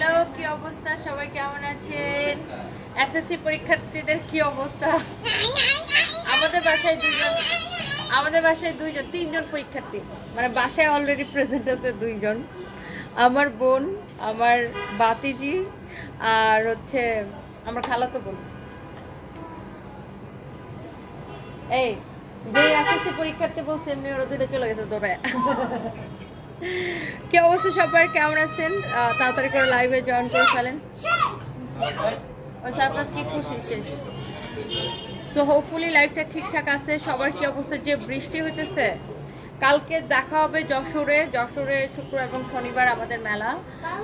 Hello, কি অবস্থা? সবাই কেমন আছেন? এসএসসি পরীক্ষার্থীদের কি অবস্থা? আমাদের বাসায় দুইজন তিনজন পরীক্ষার্থী, মানে বাসায় অলরেডি প্রেজেন্ট আছে দুইজন। আমার বোন, আমার বাতিজি, আর হচ্ছে আমার খালাতো বোন। এই যে এসএসসি পরীক্ষার্থী বলছে এমনি ওরা দুইটা চলে গেছে তোরা। কি অবস্থা সবার, কেমন আছেন? তাড়াতাড়ি করে লাইভে জয়েন করে ফেলেন। ওই সারপ্রাইজ কি খুশি শেষ। সো হোপফুলি লাইভটা ঠিকঠাক আছে। সবার কি অবস্থা? যে বৃষ্টি হইতেছে, কালকে দেখা হবে যশোরে শুক্র এবং শনিবার আমাদের মেলা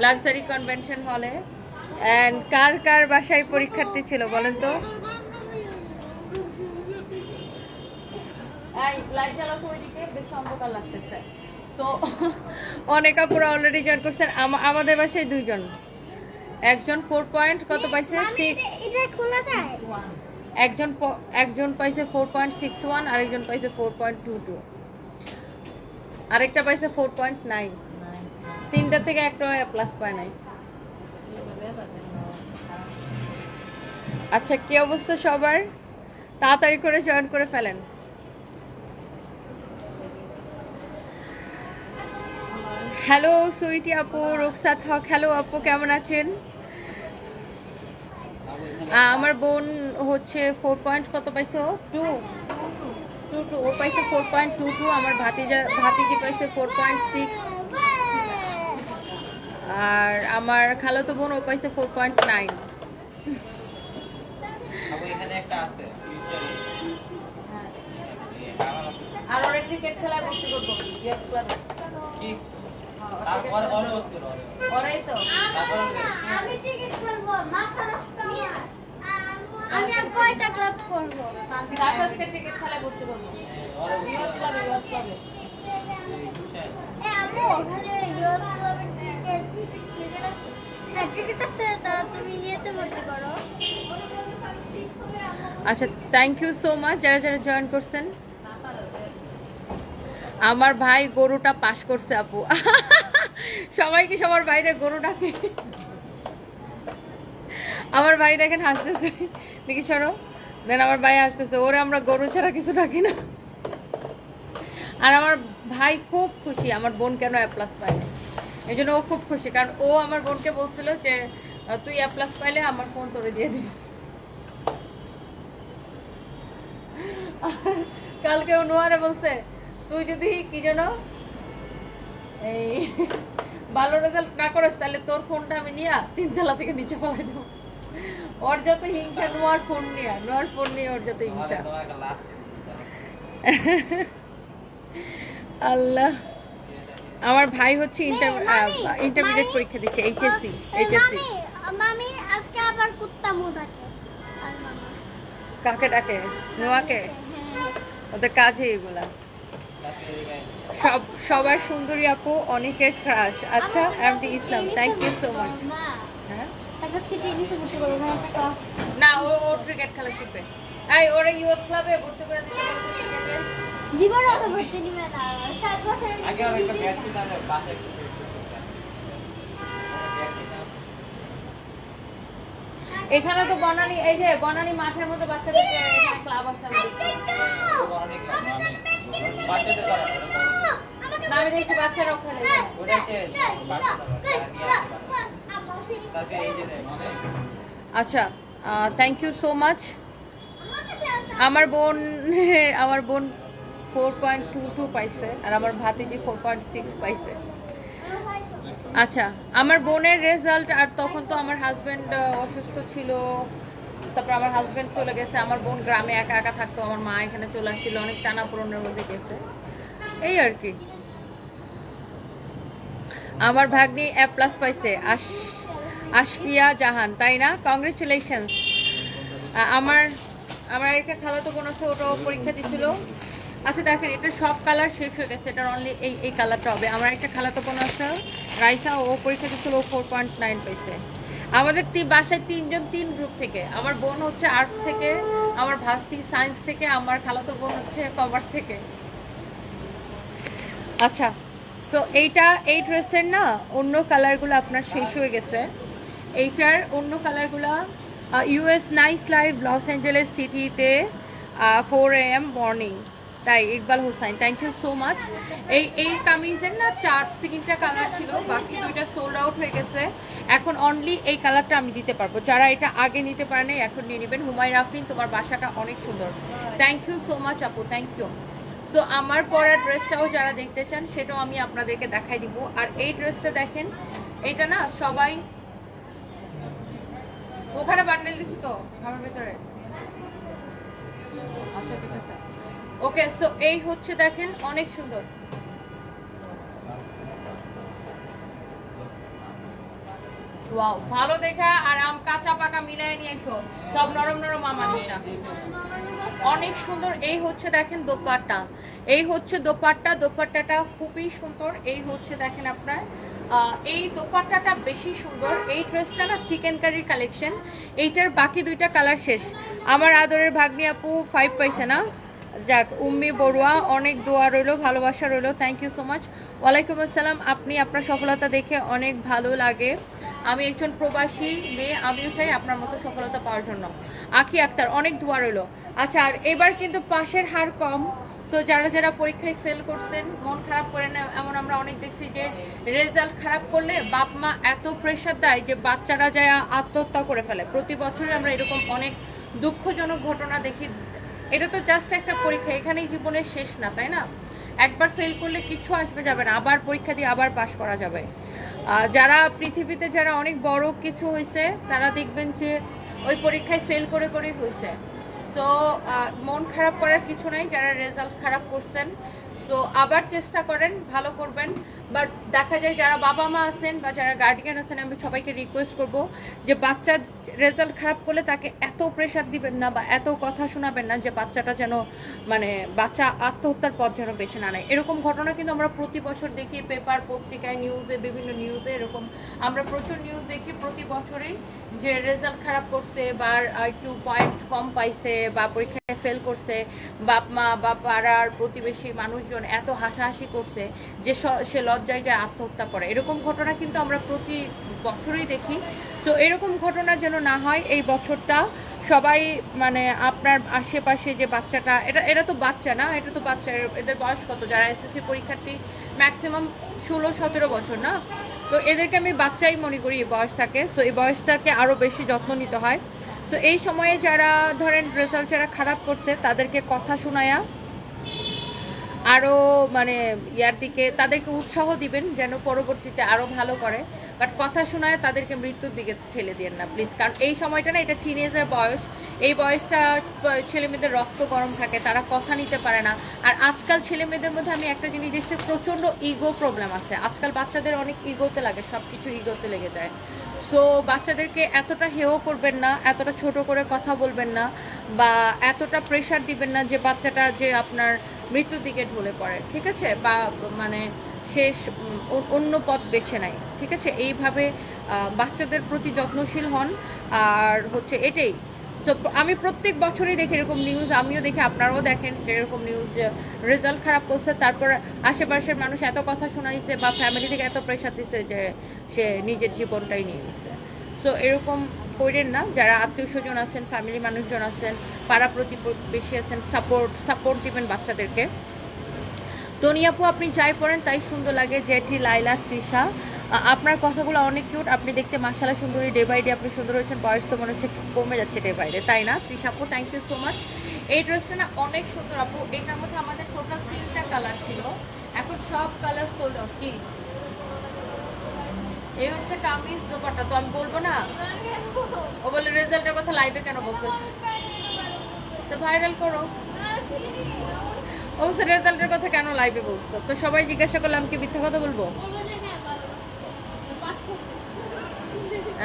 লাক্সারি কনভেনশন হলে। অ্যান্ড কার কার বাসায় পরীক্ষার্থী ছিল বলেন তো? লাইট জ্বালাতে ওইদিকে বেশ অন্ধকার লাগতেছে। সো অনেক আপুরা অলরেডি জয়েন করছেন। আমাদের বাসায় দুইজন, একজন 4 পয়েন্ট কত পাইছে 6, এটা খোলা যায়। একজন পাইছে 4.61, আরেকজন পাইছে 4.22, আরেকটা পাইছে 4.9। তিনটা থেকে একটা প্লাস পায় নাই। আচ্ছা, কি অবস্থা সবার? তাড়াতাড়ি করে জয়েন করে ফেলেন। হ্যালো সুইটি আপু, রুকসাত হক, হ্যালো আপু, কেমন আছেন? আমার বোন হচ্ছে 4 পয়েন্ট কত পাইছো? 2 ও পাইছে 4.22। আমার ভাতিজি পাইছে 4.6, আর আমার খালাতো বোন ও পাইছে 4.9। আর ওরা ক্রিকেট খেলায় ভর্তি করবো কি? ওরাই তো। আমি ক্রিকেট খেলবো, মাথা নষ্ট আমার। আমি আর কয়টা ক্লাব করব? সারপ্রাইজকে ক্রিকেট খেলায় ভর্তি করবো। ইয়ুথ ক্লাবে। আম্মু ওখানে ইয়ুথ ক্লাবের ক্রিকেট আছে। হ্যাঁ, ক্রিকেট আছে, তা তুমি ইয়েতে ভর্তি করো। আচ্ছা, থ্যাংক ইউ সো মাচ যারা যারা জয়েন করছেন। আমার ভাই গরুটা পাস করছে আপু। সবাইকে সবার বাইরে গরু ডাকে। আমার ভাই দেখেন হাসতেছে, দেখি সরো, দেন আমার ভাই হাসতেছে। ওরে আমরা গরু ছাড়া কিছু ডাকি না। আর আমার ভাই খুব খুশি আমার বোন কেন এ প্লাস পায়, এই জন্য ও খুব খুশি, কারণ ও আমার বোনকে বলছিল যে তুই এ প্লাস পাইলে আমার ফোন তোরে দিয়ে দিবি। কালকে ও নোয়ারে বলছে তুই যদি কি যেন এই ভালো রেজাল্ট না করিস তাহলে তোর ফোনটা আমি নিয়ে 3 তলা থেকে নিচে ফেলাই দেবো। ওর যত হিংসা নোয়ার ফোন নিয়ে ওর যত হিংসা। আল্লাহ, আমার ভাই হচ্ছে ইন্টারমিডিয়েট পরীক্ষা দিচ্ছে, এইচএসসি। মামি আজকে আবার কুত্তা মুখ থাকে। আর মামা কাকে ডাকে? নোয়াকে? হ্যাঁ। ওদের কাজে এগুলা। সবার সুন্দরী আপু, অনেকের ক্রাশ। আচ্ছা, MD Islam, thank you so much. হ্যাঁ, আজকে টেনিসে ভর্তি করব না। না, ও ক্রিকেট খেলা শিখবে। এই ওরা ইয়ুথ ক্লাবে ভর্তি করে দিতে পারছে ক্রিকেটে। জীবনে অত ভর্তি নিবে না। 7 বছরের আগে আর একটা ব্যাট কিনা যায় বাসে একটু এখানে তো বনানী, এই যে বনানী মাঠের মধ্যে বাচ্চাদের এখানে ক্লাব আছে আমাদের। বাচ্চাদের করা না, আমি দেখছি বাচ্চারাও খেলে। ওটা হচ্ছে তাকে এই যে মানে আচ্ছা, থ্যাংক ইউ সো মাচ। আমার বোন 4.22 পাইছে, আর আমার ভাতিজি 4.6 পাইছে। আচ্ছা, আমার বোনের রেজাল্ট, আর তখন তো আমার হাজবেন্ড অসুস্থ ছিল, তারপর আমার হাজবেন্ড চলে গেছে, আমার বোন গ্রামে একা একা থাকতো, আমার মা এখানে চলে আসছিল, অনেক টানাপোড়েনের মধ্যে গেছে, এই আর কি। আমার ভাগ্নি এ প্লাস পাইছে, আশফিয়া জাহান, তাই না? কংগ্রেচুলেশনস। আমার একটা খালাতো বোন আছে, ওটাও পরীক্ষা দিচ্ছিল। আচ্ছা দেখেন, এটা সব কালার শেষ হয়ে গেছে, এটার অনলি এই কালারটা হবে। আমার একটা খালাতো বোন আছে রাইসা, ও পরীক্ষা দিচ্ছিল, ও 4.9 পাইছে। আমাদের বাসায় তিনজন 3 গ্রুপ থেকে। আমার বোন হচ্ছে আর্টস থেকে, আমার ভাস্তি সায়েন্স থেকে, আমার খালাতো বোন হচ্ছে কমার্স থেকে। আচ্ছা, সো এই ড্রেসের না অন্য কালারগুলো আপনার শেষ হয়ে গেছে। এইটার অন্য কালারগুলো US nice live Los Angeles সিটিতে 4 AM মর্নিং। তাই Iqbal Hossain, thank you so much. এই কামিজের না 3টা কালার ছিল, বাকি 2টা সোল্ড আউট হয়ে গেছে। এখন অনলি এই কালারটা আমি দিতে পারবো, যারা এটা আগে নিতে পারে না এখন নিয়ে নেবেন। হুমায়রা আফরিন, তোমার বাসাটা অনেক সুন্দর, থ্যাংক ইউ সো মাচ আপু, থ্যাংক ইউ। সো আমার পরা ড্রেসটাও যারা দেখতে চান সেটাও আমি আপনাদেরকে দেখাই দিব। আর এই ড্রেসটা দেখেন, এটা না সবাই ওখানে বান্ডেল দিছি তো আমার ভেতরে। আচ্ছা ঠিক আছে, ওকে। সো এই হচ্ছে দেখেন অনেক সুন্দর, ওয়াও, ভালো দেখা। আর কাঁচা পাকা মিলাই নিয়ে এসো, সব নরম নরম মানুষ না, অনেক সুন্দর। এই হচ্ছে দেখেন দোপাট্টা, এই হচ্ছে দোপাট্টা, দোপাট্টাটা খুবই সুন্দর। এই হচ্ছে দেখেন আপনার এই দোপাট্টাটা বেশি সুন্দর। এই ড্রেসটা না চিকেন কারির কালেকশন, এইটার বাকি 2টা কালার শেষ। আমার আদরের ভাগ্নি আপু 5 পাইছে না, যাক। উম্মি বড়ুয়া, অনেক দোয়া রইলো, ভালোবাসা রইলো, থ্যাংক ইউ সো মাচ। ওয়ালাইকুম আসসালাম। আপনি আপনার সফলতা দেখে অনেক ভালো লাগে। আমি একজন প্রবাসী মেয়ে, আমিও চাই আপনার মতো সফলতা পাওয়ার জন্য। আখি আক্তার, অনেক দোয়া রইলো। আচ্ছা, আর এবার কিন্তু পাশের হার কম। তো যারা যারা পরীক্ষায় ফেল করছেন, মন খারাপ করে না, এমন আমরা অনেক দেখছি যে রেজাল্ট খারাপ করলে বাপ মা এত প্রেশার দেয় যে বাচ্চারা যায় আত্মহত্যা করে ফেলে। প্রতি বছরই আমরা এরকম অনেক দুঃখজনক ঘটনা দেখি। এটা তো জাস্ট একটা পরীক্ষা, এখানেই জীবনের শেষ না, তাই না? একবার ফেল করলে কিছু আসবে যাবে না, আবার পরীক্ষা দিয়ে আবার পাশ করা যাবে। যারা পৃথিবীতে যারা অনেক বড় কিছু হয়েছে তারা দেখবেন যে ওই পরীক্ষায় ফেল করে করেই হয়েছে। সো মন খারাপ করার কিছু নাই যারা রেজাল্ট খারাপ করছেন। সো আবার চেষ্টা করেন, ভালো করবেন। বাট দেখা যায় যারা বাবা মা আছেন বা যারা গার্ডিয়ান আছেন, আমি সবাইকে রিকোয়েস্ট করব যে বাচ্চার রেজাল্ট খারাপ করলে তাকে এত প্রেশার দিবেন না বা এত কথা শোনাবেন না যে বাচ্চাটা যেন মানে বাচ্চা আত্মহত্যার পথ যেন বেছে না নেয়। এরকম ঘটনা কিন্তু আমরা প্রতি বছর দেখি, পেপার পত্রিকায় নিউজে, বিভিন্ন নিউজে এরকম আমরা প্রচুর নিউজ দেখি প্রতি বছরেই, যে রেজাল্ট খারাপ করছে বা একটু পয়েন্ট কম পাইছে বা পরীক্ষায় ফেল করছে, বাপ মা বা পাড়ার প্রতিবেশী মানুষজন এত হাসাহাসি করছে যে সে লজ্জায় যায় আত্মহত্যা করে। এরকম ঘটনা কিন্তু আমরা প্রতি বছরই দেখি। তো এরকম ঘটনা যেন না হয় এই বছরটা সবাই মানে আপনার আশেপাশে যে বাচ্চাটা, এটা তো বাচ্চা না, এটা তো বাচ্চা, এদের বয়স কত? যারা এসএসসি পরীক্ষার্থী ম্যাক্সিমাম 16-17 বছর না, তো এদেরকে আমি বাচ্চাই মনে করি এই বয়সটাকে। সো এই বয়সটাকে আরও বেশি যত্ন নিতে হয়। তো এই সময়ে যারা ধরেন রেজাল্ট যারা খারাপ করছে তাদেরকে কথা শোনায়া আরও মানে ইয়ার দিকে তাদেরকে উৎসাহ দিবেন যেন পরবর্তীতে আরও ভালো করে। বাট কথা শোনায় তাদেরকে মৃত্যুর দিকে ঠেলে দিয়েন না প্লিজ, কারণ এই সময়টা না, এটা টিনেজার বয়স। এই বয়সটা ছেলেমেয়েদের রক্ত গরম থাকে, তারা কথা নিতে পারে না। আর আজকাল ছেলেমেয়েদের মধ্যে আমি একটা জিনিস দেখছি, প্রচণ্ড ইগো প্রবলেম আছে। আজকাল বাচ্চাদের অনেক ইগোতে লাগে, সব কিছু ইগোতে লেগে যায়। সো বাচ্চাদেরকে এতটা হেয় করবেন না, এতটা ছোট করে কথা বলবেন না, বা এতটা প্রেশার দিবেন না যে বাচ্চাটা যে আপনার মৃত্যুর দিকে ঢলে পড়ে, ঠিক আছে? বা মানে শেষ অন্য পথ বেছে নেয়, ঠিক আছে? এইভাবে বাচ্চাদের প্রতি যত্নশীল হন। আর হচ্ছে এটাই। তো আমি প্রত্যেক বছরই দেখি এরকম নিউজ, আমিও দেখি, আপনারাও দেখেন যে এরকম নিউজ, যে রেজাল্ট খারাপ করছে তারপর আশেপাশের মানুষ এত কথা শোনাইছে বা ফ্যামিলি থেকে এত প্রেশার দিচ্ছে যে সে নিজের জীবনটাই নিয়ে নিছে। সো এরকম করেন না। যারা আত্মীয় স্বজন আছেন, ফ্যামিলি মানুষজন আছেন, পাড়া প্রতিবেশী আছেন, সাপোর্ট দিবেন বাচ্চাদেরকে। টনি আপু, আপনি যাই পড়েন তাই সুন্দর লাগে। জেঠি, লাইলা, তৃষা, আপনার কথাগুলো অনেক কিউট। আপনি দেখতে মাশাআল্লাহ সুন্দরী, ডে বাই ডে আপনি সুন্দর হয়েছেন। বয়স তো মনে হচ্ছে কমে যাচ্ছে ডে বাই ডে, তাই না তৃষা আপু? Thank you so much. এই ড্রেসটা না অনেক সুন্দর আপু। এটার মধ্যে আমাদের টোটাল 3টা কালার ছিল, এখন সব কালার সোল্ড আউট। কি এই হচ্ছে কামিজ, দোপাট্টা তো আমি বলবো না? ও বলে রেজাল্টের কথা লাইভে কেন বলছো? তো ভাইরাল করো। অবশ্য রেজাল্টের কথা কেন লাইভে বলছো? তো সবাই জিজ্ঞাসা করলে আমি কি মিথ্যা কথা বলবো?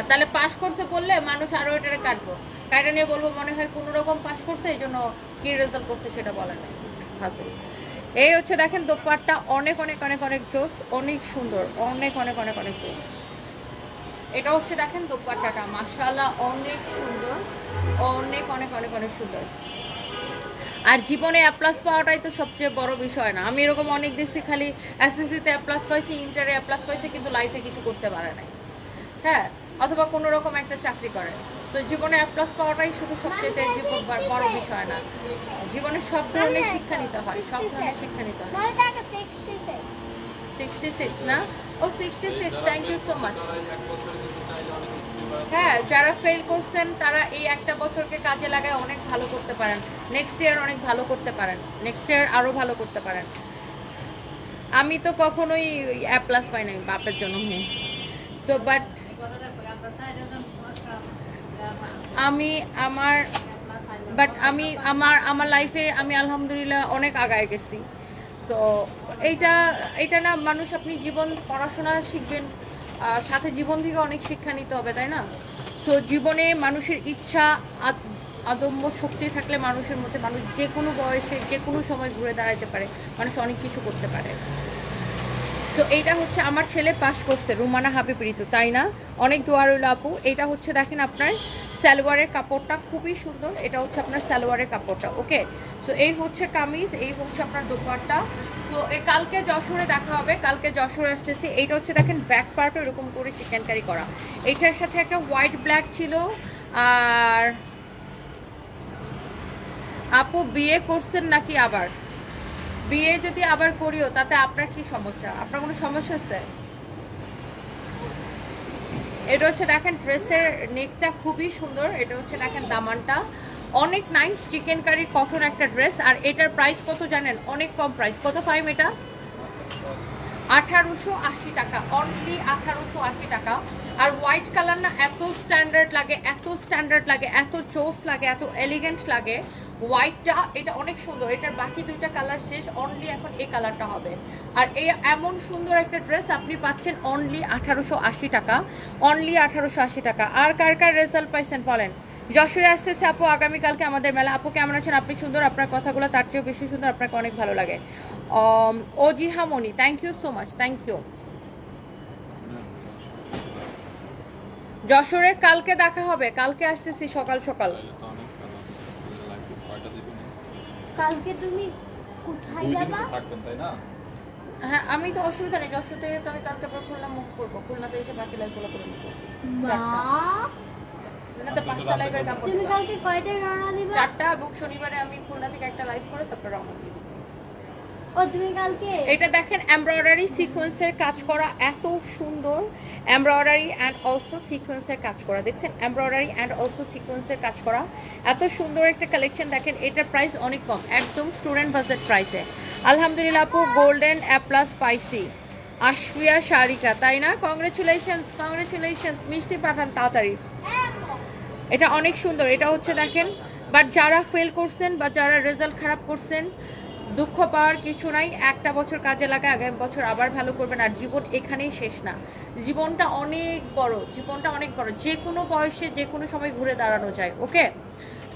তাহলে পাশ করছে বললে মানুষ আরো এটারে কাটবো, কাইটা নিয়ে বলবো মনে হয় কোনো রকম পাশ করছে, এই জন্য কি রেজাল্ট করছে সেটা বলে নাই। হাসি। এই হচ্ছে দেখেন দোপাট্টা, অনেক অনেক অনেক অনেক জোস, অনেক সুন্দর, অনেক অনেক অনেক অনেক জোস। এটা হচ্ছে দেখেন দোপাট্টাটা, মাশাআল্লাহ অনেক সুন্দর, অনেক অনেক অনেক অনেক সুন্দর। আর জীবনে এ প্লাস পাওয়াটাই তো সবচেয়ে বড় বিষয় না? আমি এরকম অনেক দেখছি খালি এসএসসিতে এ প্লাস পাইছি, ইন্টারে এ প্লাস পাইছি, কিন্তু লাইফে কিছু করতে পারে নাই। হ্যাঁ, অথবা কোনো রকম একটা চাকরি করেন। তো জীবনে A+ পাওয়াটাই শুধু সবচেয়ে বড় বিষয় না, জীবনে সব ধরনের শিক্ষা নিতে হয়, সব ধরনের শিক্ষা নিতে হয়। 66 না? ও 66, থ্যাংক ইউ সো মাচ। হ্যাঁ, যারা ফেল করছেন তারা এই একটা বছরকে কাজে লাগায় অনেক ভালো করতে পারেন, নেক্সট ইয়ার অনেক ভালো করতে পারেন, নেক্সট ইয়ার আরো ভালো করতে পারেন। আমি তো কখনোই A+ পাই নাই বাপের জন্য, সো বাট আমি আমার লাইফে আমি আলহামদুলিল্লাহ অনেক আগায় গেছি। সো এইটা না, মানুষ আপনি জীবন পড়াশোনা শিখবেন, সাথে জীবন থেকে অনেক শিক্ষা নিতে হবে, তাই না? সো জীবনে মানুষের ইচ্ছা আদম্য শক্তি থাকলে মানুষের মধ্যে, মানুষ যে কোনো বয়সে যে কোনো সময় ঘুরে দাঁড়াতে পারে, মানুষ অনেক কিছু করতে পারে। তো এইটা হচ্ছে আমার ছেলে পাস করছে, রুমানা হাবিব ঋতু, তাই না? অনেক দোয়া রইল আপু। এটা হচ্ছে দেখেন আপনার সালোয়ারের কাপড়টা খুবই সুন্দর, এটা হচ্ছে আপনার সালোয়ারের কাপড়টা। ওকে, সো এই হচ্ছে কামিজ, এই হচ্ছে আপনার দোপাট্টা। সো এই কালকে যশোরে দেখা হবে, কালকে যশোরে আসতেছি। এইটা হচ্ছে দেখেন ব্যাক পার্টে এরকম করে চিকেন কারি করা, এটার সাথে একটা হোয়াইট ব্ল্যাক ছিল। আর আপু বিয়ে করছেন নাকি? আবার বিয়ে যদি আবার করিও তাতে আপনার কি সমস্যা? আপনার কোনো সমস্যা আছে? এটা হচ্ছে দেখেন ড্রেসের নেকটা খুবই সুন্দর, এটা হচ্ছে দেখেন দামানটা অনেক নাইস, চিকেন কারি কটন একটা ড্রেস। আর এটার প্রাইস কত জানেন? অনেক কম প্রাইস। কত পাইম এটা? 1880 টাকা, অনলি 1880 টাকা। আর হোয়াইট কালার না এত স্ট্যান্ডার্ড লাগে, এত স্ট্যান্ডার্ড লাগে, এত চোস লাগে, এত এলিগেন্ট লাগে। হোয়াইটটা এটা অনেক সুন্দর, এটার বাকি দুইটা কালার শেষ, অনলি এখন এই কালারটা হবে। আর এই এমন সুন্দর একটা ড্রেস আপনি পাচ্ছেন অনলি 1880 টাকা, অনলি 1880 টাকা। আর কার কার রেজাল্ট পাইছেন বলেন? যশোরে আসতেছে আপু আগামীকালকে আমাদের মেলা। আপু কেমন আছেন? আপনি সুন্দর, আপনার কথাগুলো তার চেয়েও বেশি সুন্দর, আপনাকে অনেক ভালো লাগে। ও Jihamoni, thank you so much, thank you. যশোরের কালকে দেখা হবে, কালকে আসতেছি সকাল সকাল। কালকে তুমি কোথায় যাবা? হ্যাঁ, আমি তো অসুবিধা নেই, যশোর থেকে তো আমি কালকে পর খুলনা মুভ করবো, খুলনাতে এসে বাকি লাইফগুলো করে নিবো। বাহ, খুলনাতে 5টা লাইভের কাপড় তুমি কালকে কয়টায় রওনা দিবা? 4টা, এবং শনিবারে আমি খুলনা থেকে একটা লাইভ করে তারপর রওনা দিয়ে দিবো। ও তুমি কালকে এটা দেখেন এমব্রয়ডারি সিকোয়েন্সের কাজ করা, এত সুন্দর এমব্রয়ডারি অ্যান্ড অলসো সিকোয়েন্সের কাজ করা, দেখছেন? এমব্রয়ডারি অ্যান্ড অলসো সিকোয়েন্সের কাজ করা, এত সুন্দর একটা কালেকশন। দেখেন এটার প্রাইস অনেক কম, একদম স্টুডেন্ট বাজেট প্রাইসে। আলহামদুলিল্লাহ আপু গোল্ডেন A+ পাইছি। আশফিয়া শারিকা, তাই না? কংগ্রেচুলেশনস, কংগ্রেচুলেশনস, মিষ্টি পাঠান তাড়াতাড়ি। এটা অনেক সুন্দর, এটা হচ্ছে দেখেন। বাট যারা ফেল করছেন বা যারা রেজাল্ট খারাপ করছেন, দুঃখ পাওয়ার কিছু নাই, একটা বছর কাজে লাগায় আগামী বছর আবার ভালো করবেন। আর জীবন এখানেই শেষ না, জীবনটা অনেক বড়, জীবনটা অনেক বড়, যে কোনো বয়সে যে কোনো সময় ঘুরে দাঁড়ানো যায়। ওকে,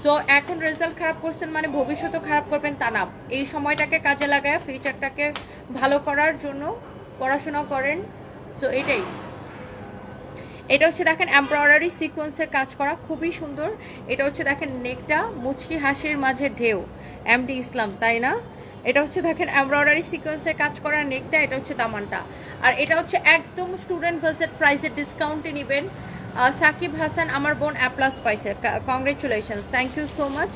সো এখন রেজাল্ট খারাপ করছেন মানে ভবিষ্যৎও খারাপ করবেন তা না, এই সময়টাকে কাজে লাগায় ফিউচারটাকে ভালো করার জন্য পড়াশোনা করেন। সো এটাই। এটা হচ্ছে দেখেন এমব্রয়ডারি সিকোয়েন্সের কাজ করা, খুবই সুন্দর। এটা হচ্ছে দেখেন নেকটা মুচকি হাসির মাঝে ঢেউ, এমডি ইসলাম, তাই না? এটা হচ্ছে দেখেন এমব্রয়ডারি সিকোয়েন্সের কাজ করা নেকটা, এটা হচ্ছে দামানটা। আর এটা হচ্ছে একদম স্টুডেন্ট বাজেট প্রাইসে ডিসকাউন্টে নেবেন। সাকিব হাসান আমার বোন A+ পাইছে, congratulations, thank you so much.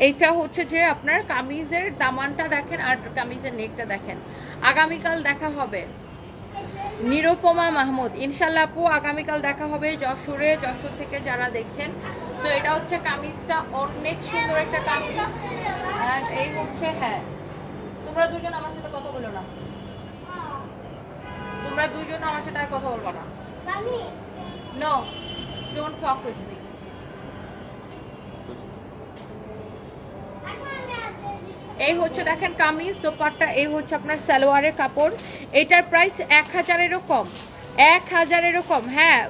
এইটা হচ্ছে যে আপনার কামিজের দামানটা দেখেন আর কামিজের নেকটা দেখেন। আগামীকাল দেখা হবে নিরুপমা মাহমুদ, ইনশাল্লাহ আপু আগামীকাল দেখা হবে যশোরে, যশোর থেকে যারা দেখছেন। তো এটা হচ্ছে কামিজটা, অনেক সুন্দর একটা কামিজ। আর এই হচ্ছে, হ্যাঁ তোমরা দুজন আমার সাথে কথা বলো না, তোমরা দুজন আমার সাথে আর কথা বলবো না। মামি no, don't talk with me. এই হচ্ছে দেখেন কামিজ, দোপাট্টা, এই হচ্ছে আপনার সালোয়ারের কাপড়। এটার প্রাইস 1000-এরও কম, 1000-এরও কম। হ্যাঁ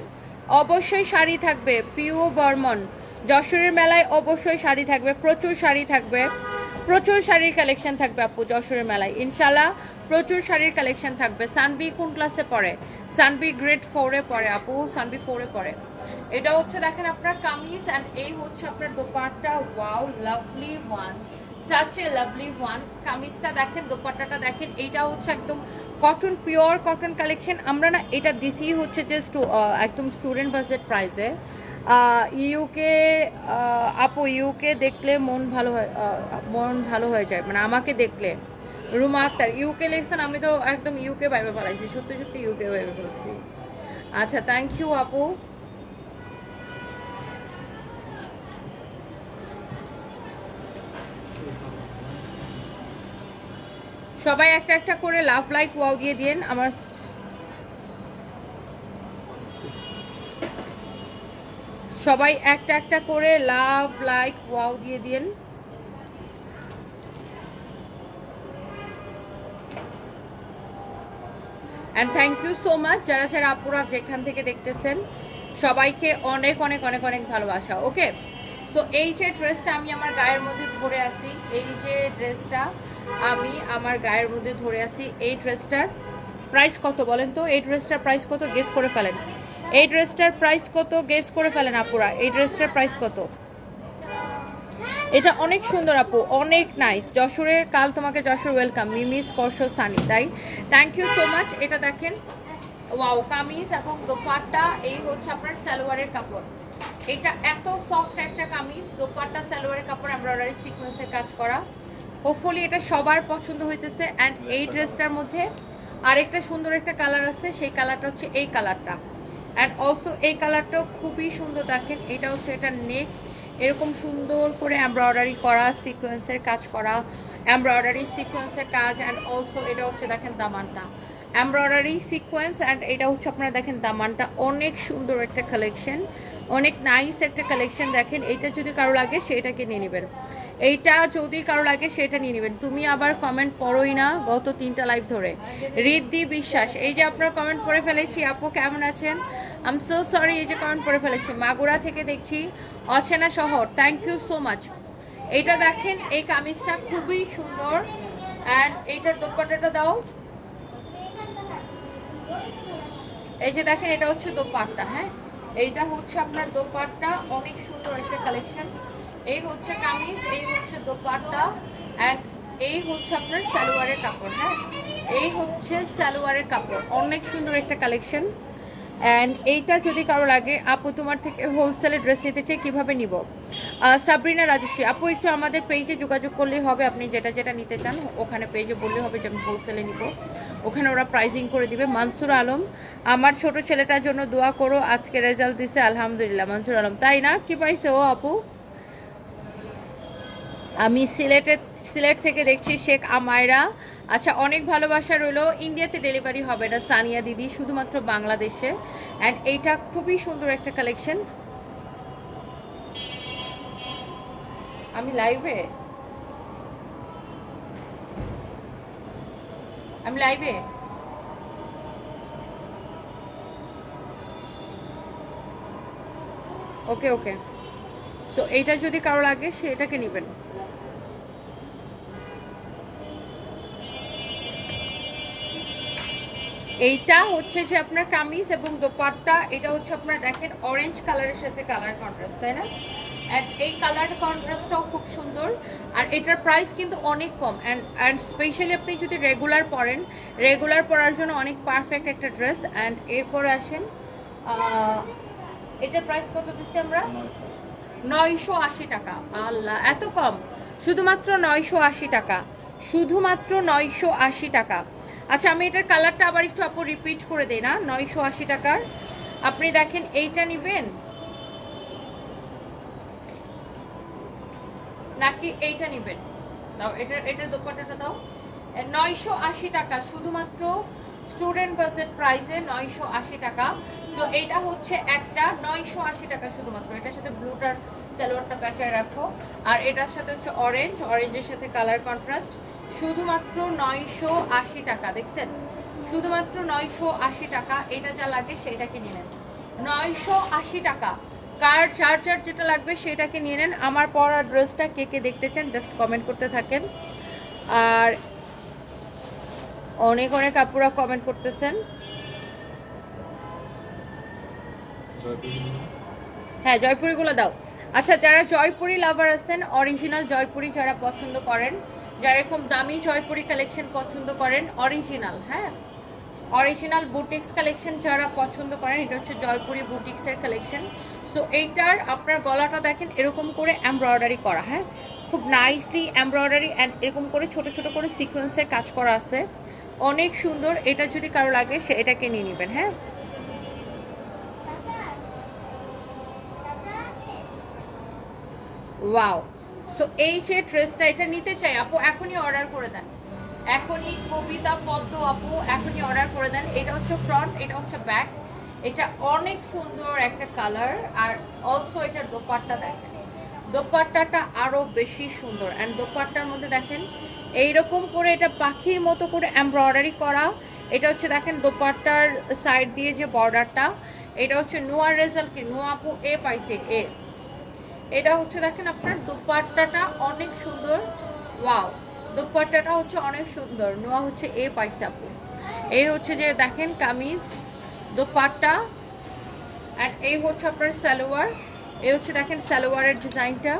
অবশ্যই শাড়ি থাকবে, পিও বর্মন যশোরের মেলায় অবশ্যই শাড়ি থাকবে, প্রচুর শাড়ি থাকবে, প্রচুর শাড়ির কালেকশন থাকবে আপু যশোরের মেলায়, ইনশাল্লাহ প্রচুর শাড়ির কালেকশন থাকবে। সানবি কোন ক্লাসে পড়ে? সানবি গ্রেড 4-এ পড়ে আপু, সানবি 4-এ পড়ে। এটা হচ্ছে দেখেন আপনার কামিজ, অ্যান্ড এই হচ্ছে আপনার dupatta. Wow, lovely one, such a lovely one. কামিজটা দেখেন, দোপাট্টাটা দেখেন, এইটা হচ্ছে একদম কটন, পিওর কটন কালেকশন। আমরা না এটা দিছি হচ্ছে যে একদম স্টুডেন্ট বাজেট প্রাইসে। ইউকে আপু, ইউকে দেখলে মন ভালো হয়ে যায়, মানে আমাকে দেখলে। রুমা আক্তার ইউকে লেখছেন, আমি তো একদম ইউকে ভাইবে ফেলাইছি, সত্যি সত্যি ইউকে ভাইবে ফেলছি। আচ্ছা, থ্যাংক ইউ আপু। সবাই একটা একটা করে লাভ লাইক ওয়াও দিয়ে দিন আমার। সবাই একটা একটা করে লাভ লাইক ওয়াও দিয়ে দিন। And thank you so much যারা যারা আপুরা যেখান থেকে দেখতেছেন, সবাইকে অনেক অনেক অনেক অনেক ভালোবাসা। ওকে, সো এই যে ড্রেসটা আমি আমার গায়ের মধ্যে ধরে আসি, এই যে ড্রেসটা আমি আমার গায়ের মধ্যে ধরে আসি, এই ড্রেসটার প্রাইস কত বলেন তো? এই ড্রেসটার প্রাইস কত গেস করে ফেলেন। এই ড্রেসটার প্রাইস কত গেস করে ফেলেন আপুরা। এই ড্রেসটার প্রাইস কত? এটা অনেক সুন্দর আপু, অনেক নাইস। যশোরে কাল তোমাকে যশোর ওয়েলকাম, মিমি স্পর্শ সানি, তাই থ্যাংক ইউ সো মাচ। এটা দেখেন, ওয়াও কামিজ এবং দোপাট্টা, এই হচ্ছে আপনার সালোয়ারের কাপড়। এটা এত সফট একটা কামিজ, দোপাট্টা সালোয়ারের কাপড়, এমব্রয়ডারি সিকোয়েন্সের কাজ করা। হোপফুলি এটা সবার পছন্দ হইতেছে। অ্যান্ড এই ড্রেসটার মধ্যে আরেকটা সুন্দর একটা কালার আছে, সেই কালারটা হচ্ছে এই কালারটা। অ্যান্ড অলসো এই কালারটাও খুবই সুন্দর। দেখেন, এটা হচ্ছে এটা নেক, এরকম সুন্দর করে এমব্রয়ডারি করা, সিকোয়েন্সের কাজ করা, এমব্রয়ডারি সিকোয়েন্সের কাজ। অ্যান্ড অলসো এটা হচ্ছে দেখেন দামানটা, এমব্রয়ডারি সিকোয়েন্স। অ্যান্ড এটা হচ্ছে আপনারা দেখেন দামানটা, অনেক সুন্দর একটা কালেকশন, অনেক নাইস একটা কালেকশন। দেখেন, এইটা যদি কারো লাগে সেটাকে নিয়ে নেবেন, এইটা যদি কারো লাগে সেটা নিয়ে নেবেন। তুমি আবার কমেন্ট পড়োই না গত 3টা লাইভ ধরে। রিদ্ধি বিশ্বাস, এই যে আপনার কমেন্ট পড়ে ফেলেছি। আপু কেমন আছেন? আই এম সো সরি, এই যে কমেন্ট পড়ে ফেলেছি। মাগুরা থেকে দেখছি, অচেনা শহর, থ্যাংক ইউ সো মাচ। এইটা দেখেন, এই কামিজটা খুবই সুন্দর। অ্যান্ড এইটার দোপাট্টাটা দাও, এই যে দেখেন, এটা হচ্ছে দোপাট্টা। হ্যাঁ, এইটা হচ্ছে আপনার দোপাট্টা, অনেক সুন্দর একটা কালেকশন। এই হচ্ছে কামিজ, এই হচ্ছে দোপাট্টা, অ্যান্ড এই হচ্ছে আপনার সালোয়ারের কাপড়। হ্যাঁ, এই হচ্ছে সালোয়ারের কাপড়, অনেক সুন্দর একটা কালেকশন। অ্যান্ড এইটা যদি কারো লাগে, আপু তোমার থেকে হোলসেলে ড্রেস নিতে চাই, কীভাবে নিব? সাবরিনা রাজস্বী আপু, একটু আমাদের পেজে যোগাযোগ করলেই হবে। আপনি যেটা যেটা নিতে চান ওখানে পেজে বললে হবে যে আমি হোলসেলে নিব, ওখানে ওরা প্রাইজিং করে দিবে। মানসুর আলম, আমার ছোট ছেলেটার জন্য দোয়া করো, আজকে রেজাল্ট দিছে আলহামদুলিল্লাহ। মানসুর আলম, তাই না? কি পাইছে ও আপু? আমি সিলেট থেকে দেখছি, শেখ আমায়রা। আচ্ছা, অনেক ভালোবাসা রইলো। ইন্ডিয়াতে ডেলিভারি হবে না সানিয়া দিদি, শুধুমাত্র বাংলাদেশে। অ্যান্ড এইটা খুবই সুন্দর একটা কালেকশন। আমি লাইভে ওকে ওকে। সো এইটা যদি কারো লাগে সে এটাকে নেবেন। এইটা হচ্ছে যে আপনার কামিজ এবং দোপাট্টা, এটা হচ্ছে আপনার দেখেন অরেঞ্জ কালারের সাথে কালার কন্ট্রাস্ট, তাই না? অ্যান্ড এই কালার কন্ট্রাস্টটাও খুব সুন্দর। আর এটার প্রাইস কিন্তু অনেক কম। অ্যান্ড স্পেশালি আপনি যদি রেগুলার পরেন, রেগুলার পরার জন্য অনেক পারফেক্ট একটা ড্রেস। অ্যান্ড এরপরে আসেন, এটার প্রাইস কত দিচ্ছি আমরা? 980 টাকা। আল্লাহ, এত কম! শুধুমাত্র 980 টাকা, শুধুমাত্র 980 টাকা। আচ্ছা, আমি এটার কালারটা আবার একটু আপু রিপিট করে দেই না। 980 টাকার আপনি দেখেন, এইটা নেবেন নাকি এইটা নেবেন? দাও, এটার দোপাট্টাটা দাও। 980 টাকা, শুধুমাত্র স্টুডেন্ট বাজেট প্রাইসে 980 টাকা। সো এইটা হচ্ছে একটা 980 টাকা শুধুমাত্র। এটার সাথে ব্লুটার সালোয়ারটা প্যাচায় রাখো, আর এটার সাথে হচ্ছে অরেঞ্জের সাথে কালার কন্ট্রাস্ট, শুধুমাত্র 980 টাকা। দেখছেন, শুধুমাত্র 980 টাকা। এটা যা লাগে সেটাকে নিয়ে নেন, 980 টাকা। কার যার যেটা লাগবে সেটাকে নিয়ে নেন। আমার পরা ড্রেসটা কে কে দেখতে চান জাস্ট কমেন্ট করতে থাকেন। আর অনেক অনেক আপুরা কমেন্ট করতেছেন। হ্যাঁ, জয়পুরিগুলো দাও। আচ্ছা, যারা জয়পুরি লাভার আছেন, অরিজিনাল জয়পুরি যারা পছন্দ করেন, যারা এরকম দামি জয়পুরি কালেকশন পছন্দ করেন, অরিজিনাল, হ্যাঁ, অরিজিনাল বুটিক্স কালেকশন যারা পছন্দ করেন, এটা হচ্ছে জয়পুরি বুটিক্সের কালেকশন। সো এইটার আপনার গলাটা দেখেন এরকম করে এমব্রয়ডারি করা, হ্যাঁ, খুব নাইসলি এমব্রয়ডারি অ্যান্ড এরকম করে ছোট ছোট করে সিকোয়েন্সের কাজ করা আছে, অনেক সুন্দর। এটা যদি কারো লাগে সে এটাকে নিয়ে নেবেন, হ্যাঁ। ওয়াও, সো এই যে ড্রেসটা, এটা নিতে চাই আপু, এখনই অর্ডার করে দেন, এখনই কবিতা পদ্ম আপু এখনই অর্ডার করে দেন। এটা হচ্ছে ফ্রন্ট, এটা হচ্ছে ব্যাক, এটা অনেক সুন্দর একটা কালার। আর অলসো এটার দোপাট্টা দেখেন, দোপাট্টাটা আরো বেশি সুন্দর। অ্যান্ড দোপাট্টার মধ্যে দেখেন এইরকম করে এটা পাখির মতো করে এমব্রয়ডারি করা। এটা হচ্ছে দেখেন দোপাট্টার সাইড দিয়ে যে বর্ডারটা, এটা হচ্ছে নোয়ার রেজাল্ট কি নোয়া আপু এ পাইছে এ। এটা হচ্ছে দেখেন আপনার দোপাট্টাটা অনেক সুন্দর, ওয়াও, দোপাট্টাটা হচ্ছে অনেক সুন্দর, নোয়া হচ্ছে এ পাইছে আপু। এই হচ্ছে যে দেখেন কামিজ, দোপাট্টা, অ্যান্ড এই হচ্ছে আপনার সালোয়ার। এই হচ্ছে দেখেন সালোয়ারের ডিজাইনটা,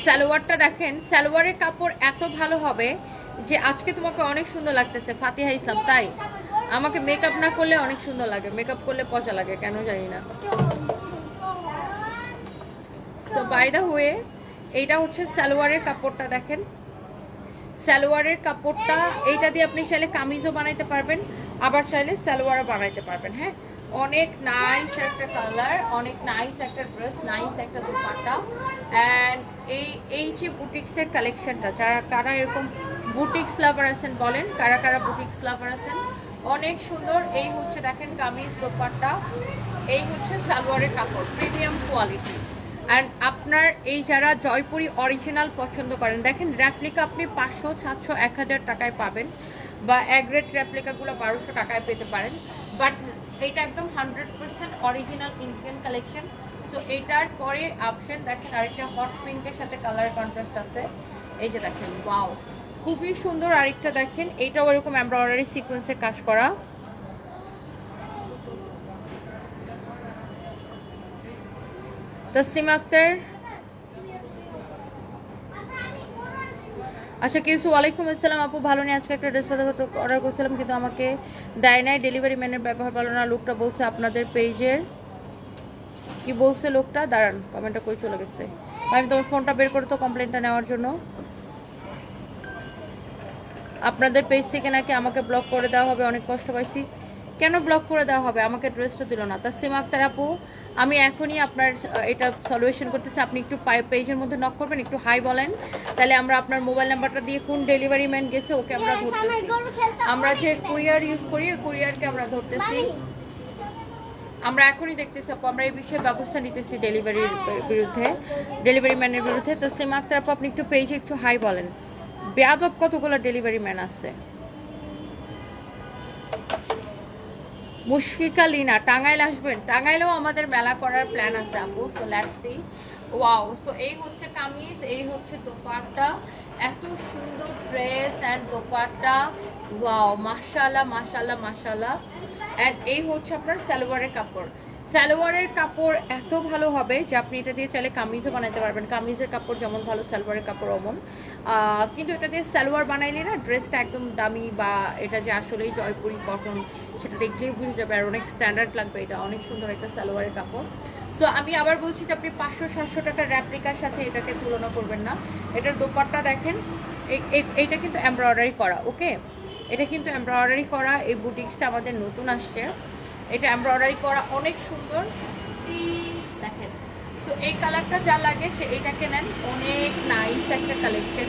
সালোয়ারটা দেখেন, সালোয়ারের কাপড় এত ভালো হবে যে আজকে তোমাকে অনেক সুন্দর লাগতেছে ফাতিহা ইসলাম, তাই আমাকে মেকআপ না করলে অনেক সুন্দর লাগে, মেকআপ করলে পচা লাগে কেন জানি না। সো বাই দ্য ওয়ে, এইটা হচ্ছে সালোয়ারের কাপড়টা দেখেন, সালোয়ারের কাপড়টা এইটা দিয়ে আপনি চাইলে কামিজও বানাইতে পারবেন, আবার চাইলে সালোয়ারও বানাইতে পারবেন, হ্যাঁ। অনেক নাইস একটা কালার, অনেক নাইস একটা ড্রেস, নাইস একটা দোপাট্টা। অ্যান্ড এই যে বুটিক্সের কালেকশনটা, যারা কারা এরকম বুটিক্স লাভার আছেন বলেন, কারা কারা বুটিক্স লাভার আছেন, অনেক সুন্দর। এই হচ্ছে দেখেন কামিজ, দোপাট্টা, এই হচ্ছে সালোয়ারের কাপড়, প্রিমিয়াম কোয়ালিটি। অ্যান্ড আপনার এই যারা জয়পুরি অরিজিনাল পছন্দ করেন, দেখেন র্যাপ্লিকা আপনি 500, 700, 1000 টাকায় পাবেন, বা গ্রেড র্যাপ্লিকাগুলো 1200 টাকায় পেতে পারেন, বাট এটা একদম 100% অরিজিনাল ইন্ডিয়ান কালেকশন। সো এটার পরে অপশন দেখেন আরেকটা হট পিঙ্কের সাথে কালার কন্ট্রাস্ট আছে, এই যে দেখেন, ওয়াও, খুবই সুন্দর। আরেকটা দেখেন, এইটাও এরকম এমব্রয়ডারি সিকোয়েন্সের কাজ করা। তসলিমা আক্তার, আচ্ছা কিছু, ওয়ালাইকুম আসসালাম আপু, ভালো নেই, আজকে একটা ড্রেস অর্ডার করছিলাম কিন্তু আমাকে দেয় নাই, ডেলিভারি ম্যানের ব্যবহার ভালো না, লোকটা বলছে আপনাদের পেজের, কি বলছে লোকটা, দাঁড়ান কমেন্টটা কই চলে গেছে, আমি তোমার ফোনটা বের করে তো কমপ্লেনটা নেওয়ার জন্য। আপনাদের পেজ থেকে নাকি আমাকে ব্লক করে দেওয়া হবে, অনেক কষ্ট পাইছি। কেন ব্লক করে দেওয়া হবে, আমাকে ড্রেসটা দিল না। তাসলিমা আক্তার আপু, আমি এখনই আপনার এটা সলিউশন করতেছি, আপনি একটু পেজের মধ্যে নক করবেন, একটু হাই বলেন, তাহলে আমরা আপনার মোবাইল নাম্বারটা দিয়ে কোন ডেলিভারি ম্যান গেছে ওকে আমরা ধরতেছি, আমরা যে কুরিয়ার ইউজ করি ওই কুরিয়ারকে আমরা ধরতেছি, আমরা এখনই দেখতেছি আপু, আমরা এই বিষয়ে ব্যবস্থা নিতেছি ডেলিভারির বিরুদ্ধে, ডেলিভারি ম্যানের বিরুদ্ধে। তাসলিমা আক্তার আপু, আপনি একটু পেজে একটু হাই বলেন, বেয়াদব কতগুলো ডেলিভারি ম্যান আছে। মুশফিকা লিনা, টাঙ্গাইল আসবেন, টাঙ্গাইলেও আমাদের মেলা করার প্ল্যান আছে আপু, so let's see. Wow, so এই হচ্ছে কামিজ, এই হচ্ছে দোপাট্টা, এত সুন্দর ড্রেস অ্যান্ড দোপাট্টা, ওয়াও, মাশাআল্লাহ মাশাআল্লাহ মাশাআল্লাহ। অ্যান্ড এই হচ্ছে আপনার সালোয়ারের কাপড়, সালোয়ারের কাপড় এত ভালো হবে যে আপনি এটা দিয়ে চাইলে কামিজও বানাতে পারবেন, কামিজের কাপড় যেমন ভালো সালোয়ারের কাপড় অমন, কিন্তু এটা দিয়ে সালোয়ার বানাইলে না ড্রেসটা একদম দামি, বা এটা যে আসলেই জয়পুরি কটন সেটা দেখলেই বুঝে যাবে, আর অনেক স্ট্যান্ডার্ড লাগবে, এটা অনেক সুন্দর একটা সালোয়ারের কাপড়। সো আমি আবার বলছি যে আপনি 500-700 টাকার র্যাপ্লিকার সাথে এটাকে তুলনা করবেন না। এটার দোপাট্টা দেখেন, এইটা কিন্তু এমব্রয়ডারি করা, ওকে, এটা কিন্তু এমব্রয়ডারি করা, এই বুটিক্সটা আমাদের নতুন আসছে, এটা এমব্রয়ডারি করা, অনেক সুন্দর দেখেন। সো এই কালারটা যা লাগে সে এইটাকে নেন, অনেক নাইস একটা কালেকশন,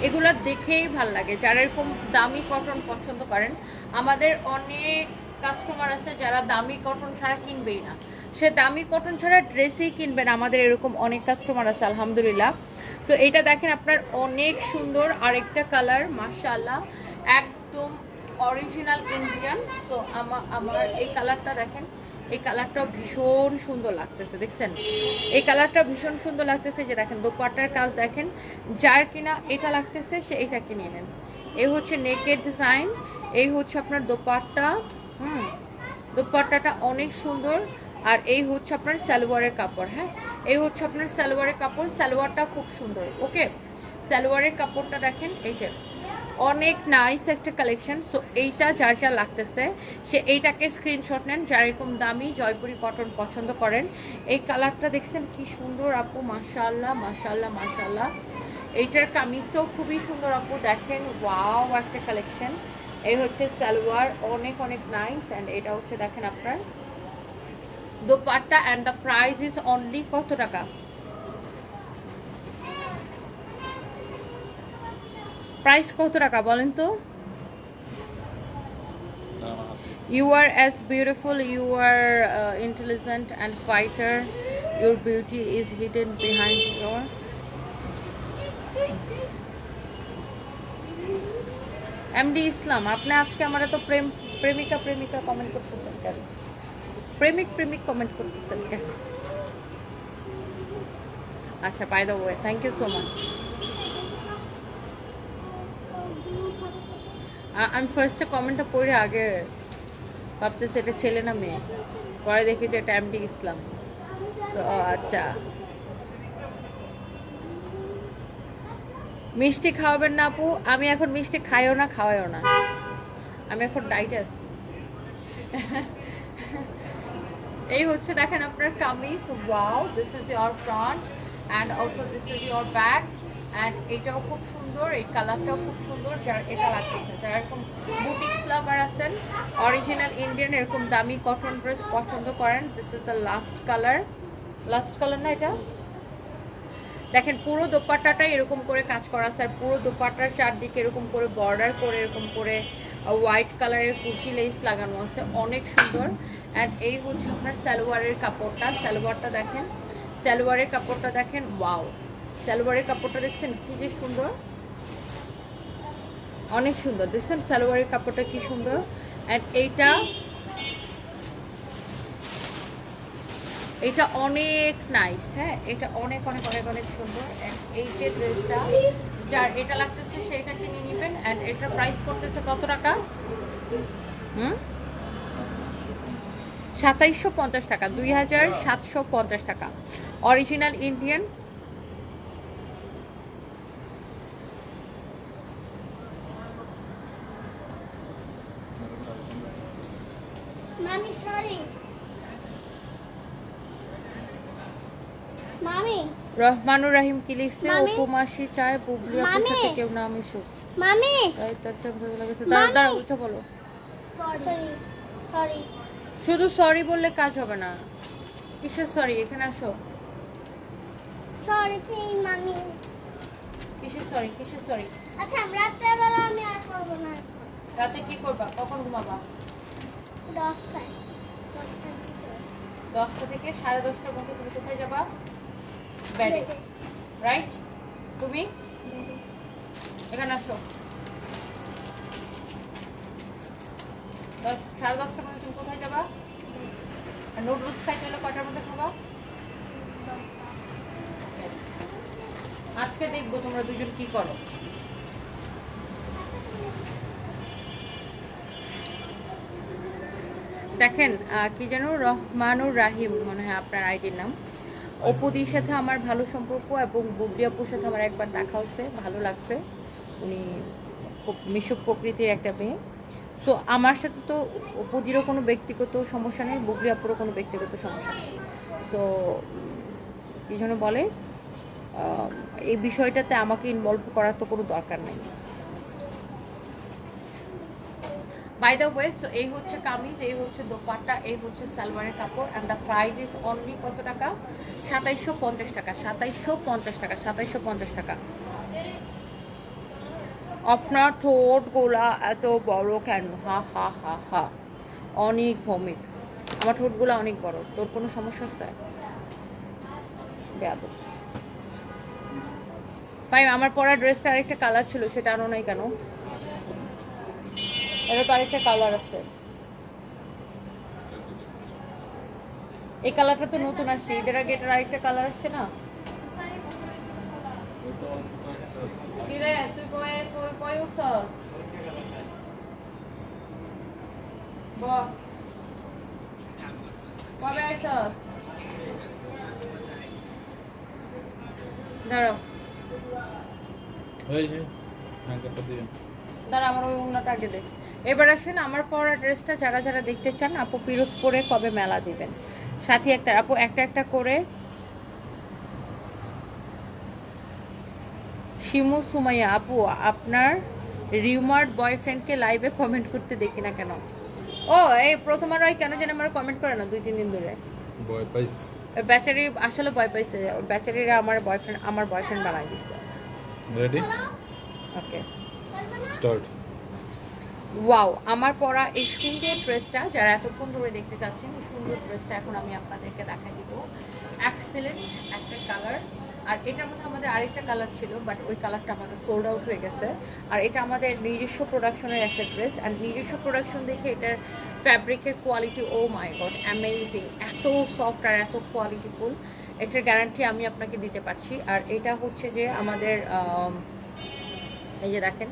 এগুলো দেখেই ভাল লাগে। যারা এরকম দামি কটন পছন্দ করেন, আমাদের অনেক কাস্টমার আছে যারা দামি কটন ছাড়া কিনবেই না, সে দামি কটন ছাড়া ড্রেসই কিনবেন, আমাদের এরকম অনেক কাস্টমার আছে আলহামদুলিল্লাহ। সো এটা দেখেন আপনার অনেক সুন্দর, আরেকটা কালার মাশাআল্লাহ, একদম অরিজিনাল ইন্ডিয়ান। সো আমার এই কালারটা দেখেন, এই কালারটাও ভীষণ সুন্দর লাগতেছে, দেখছেন এই কালারটা ভীষণ সুন্দর লাগতেছে, যে দেখেন দোপাট্টার কাজ দেখেন, যার কিনা এটা লাগতেছে সে এইটাকে নিয়ে নেন। এই হচ্ছে নেকের ডিজাইন, এই হচ্ছে আপনার দোপাট্টা, দোপাট্টাটা অনেক সুন্দর, আর এই হচ্ছে আপনার সালোয়ারের কাপড়। হ্যাঁ, এই হচ্ছে আপনার সালোয়ারের কাপড়। সালোয়ারটা খুব সুন্দর। ওকে, সালোয়ারের কাপড়টা দেখেন, এই যে অনেক নাইস একটা কালেকশন। সো এইটা যার যা লাগতেছে সে এইটাকে স্ক্রিনশট নেন, যারা এরকম দামি জয়পুরি কটন পছন্দ করেন। এই কালারটা দেখছেন কি সুন্দর আপু, মাশাআল্লাহ মাশাআল্লাহ মাশাআল্লাহ। এইটার কামিজটাও খুবই সুন্দর আপু, দেখেন ওয়াও একটা কালেকশন। এই হচ্ছে সালোয়ার, অনেক অনেক নাইস। অ্যান্ড এটা হচ্ছে দেখেন আপনার dupatta. And the price is only কত টাকা? প্রাইস কত টাকা বলেন তো? You are as beautiful, you are intelligent and fighter. Your beauty is hidden behind your. MD Islam, আপনি আজকে আমার তো প্রেমিকা প্রেমিকা কমেন্ট করতেছেন কেন? প্রেমিক প্রেমিক কমেন্ট করতেছেন কেন? আচ্ছা, by the way, thank you so much. আমি ফার্স্টে কমেন্টটা পড়ে আগে ভাবতেছি এটা ছেলে না মেয়ে, পরে দেখি যে এটা এমডি ইসলাম। সো আচ্ছা, মিষ্টি খাওয়াবেন না আপু? আমি এখন মিষ্টি খাইও না খাওয়াইও না, আমি এখন ডাইটে আছি। এই হচ্ছে দেখেন আপনার kameez. Wow, this is your front and also this is your back. And এটাও খুব সুন্দর, এই কালারটাও খুব সুন্দর। যার এটা লাগতেছে, যারা এরকম বুটিক্স লাভার আছেন, অরিজিনাল ইন্ডিয়ান এরকম দামি কটন ড্রেস পছন্দ করেন, this is the last colour. Last colour না এটা? দেখেন পুরো দোপাট্টাটাই এরকম করে কাজ করা আছে, আর পুরো দোপাট্টার চারদিকে এরকম করে বর্ডার করে এরকম করে হোয়াইট কালারের কুশি লেস লাগানো আছে, অনেক সুন্দর। অ্যান্ড এই হচ্ছে আপনার সালোয়ারের কাপড়টা। সালোয়ারটা দেখেন, সালোয়ারের কাপড়টা দেখেন, ওয়াও, সালোয়ারের কাপড়টা দেখছেন কি যে সুন্দর, অনেক সুন্দর। দেখছেন সালোয়ারের কাপড়টা কি সুন্দর। অ্যান্ড এটা অনেক নাইস। হ্যাঁ, এটা অনেক অনেক অনেক অনেক সুন্দর। অ্যান্ড এই যে ড্রেসটা যার এটা লাগতেছে সেটা কিনে নেবেন। অ্যান্ড এটার প্রাইস করতেছে কত টাকা? 2750 টাকা, 2750 টাকা, অরিজিনাল ইন্ডিয়ান। মামি সরি, মামি রহমানুর রাহিম কি লিখছে? মামি? উপমাসি চায় বুবলি আপুর মামি? সাথে কেউ না মিশুক, মামি তাই তার সাথে ভালো লাগেছে। মামি? দাঁড়া উঠে বলো। সরি সরি শুধু সরি বললে কাজ হবে না। কিসের সরি? এখানে আসো। সরি প্লিজ মামি। কিসের সরি? কিসের সরি? আচ্ছা, রাত্রেবেলা আমি আর করবো না। রাতে কি করবা? কখন ঘুমাবা? 10টায়। 10টা থেকে 10:30টার মধ্যে তুমি কোথায় যাবা? বেডে, রাইট? তুমি এখানে আসো। 10:30টার মধ্যে তুমি কোথায় যাবা? আর নুডলস খাইতে হলে কটার মধ্যে খাবা? আজকে দেখবো তোমরা দুজন কি করো। দেখেন কি যেন রহমানুর রাহিম মনে হয় আপনার আইডির নাম। অপুদির সাথে আমার ভালো সম্পর্ক, এবং বুবলি আপুর সাথে আমার একবার দেখা হচ্ছে, ভালো লাগছে। উনি খুব মিশুক প্রকৃতির একটা মেয়ে। সো আমার সাথে তো অপুদিরও কোনো ব্যক্তিগত সমস্যা নেই, বুবলি আপুরও কোনো ব্যক্তিগত সমস্যা নেই। সো কি যেন বলে, এই বিষয়টাতে আমাকে ইনভলভ করার তো কোনো দরকার নেই। বাই দ্য ওয়ে, সো এই হচ্ছে কামিজ, এই হচ্ছে দোপাট্টা, এই হচ্ছে সালোয়ারের কাপড়। And the price is only কত টাকা? 2750 টাকা, 2750 টাকা, 2750 টাকা। আপনার ঠোঁট গোলা এত বড় কেন? হা হা হা হা, অনেক ভমিক। আমার ঠোঁটগুলো অনেক বড়, তোর কোনো সমস্যা আছে? বেয়াদব ভাই, আমার পরা ড্রেসটা আরেকটা কালার ছিল, সেটা আনো নাই কেন? এটা তো আরেকটা কালার আছে, এই কালারটা তো নতুন আসছে, এদের আগে এটার আরেকটা কালার আসছে না? কি রে, তুই কই উঠছস? কবে আসো? দাঁড়াও এই যে হ্যাঙ্গারটা দিয়ে দাঁড়া, আমার ওই অন্যটা আগে দেখ। এবার আসেন আমার পরা ড্রেসটা যারা যারা দেখতে চান, আপু পিরোজপুরে কবে মেলা দিবেন? সাথী একটা আপু একটা একটা করে। শিমু সুমাইয়া আপু, আপনার রিউমার্ড বয়ফ্রেন্ডকে লাইভে কমেন্ট করতে দেখি না কেন? ও এই প্রথমবার ওই কেন যেন আমার কমেন্ট করে না 2-3 দিন ধরে। ভয় পাইস। ওই বেচারি আসলে ভয় পাইছে, ওই বেচারিরা আমার বয়ফ্রেন্ড বানাই দিচ্ছে। Ready okay start. ওয়াও, আমার পরা এই সুন্দর ড্রেসটা যারা এতক্ষণ ধরে দেখতে চাচ্ছেন, এই সুন্দর ড্রেসটা এখন আমি আপনাদেরকে দেখাই দিব। এক্সেলেন্ট একটা কালার, আর এটার মধ্যে আমাদের আরেকটা কালার ছিল, বাট ওই কালারটা আমাদের সোল্ড আউট হয়ে গেছে। আর এটা আমাদের নিজস্ব প্রোডাকশনের একটা ড্রেস, আর নিজস্ব প্রোডাকশন দেখে এটার ফ্যাব্রিকের কোয়ালিটি, ও মাই গড অ্যামেজিং, এত সফট আর এত কোয়ালিটিফুল, এটার গ্যারান্টি আমি আপনাকে দিতে পারছি। আর এটা হচ্ছে যে আমাদের এই যে দেখেন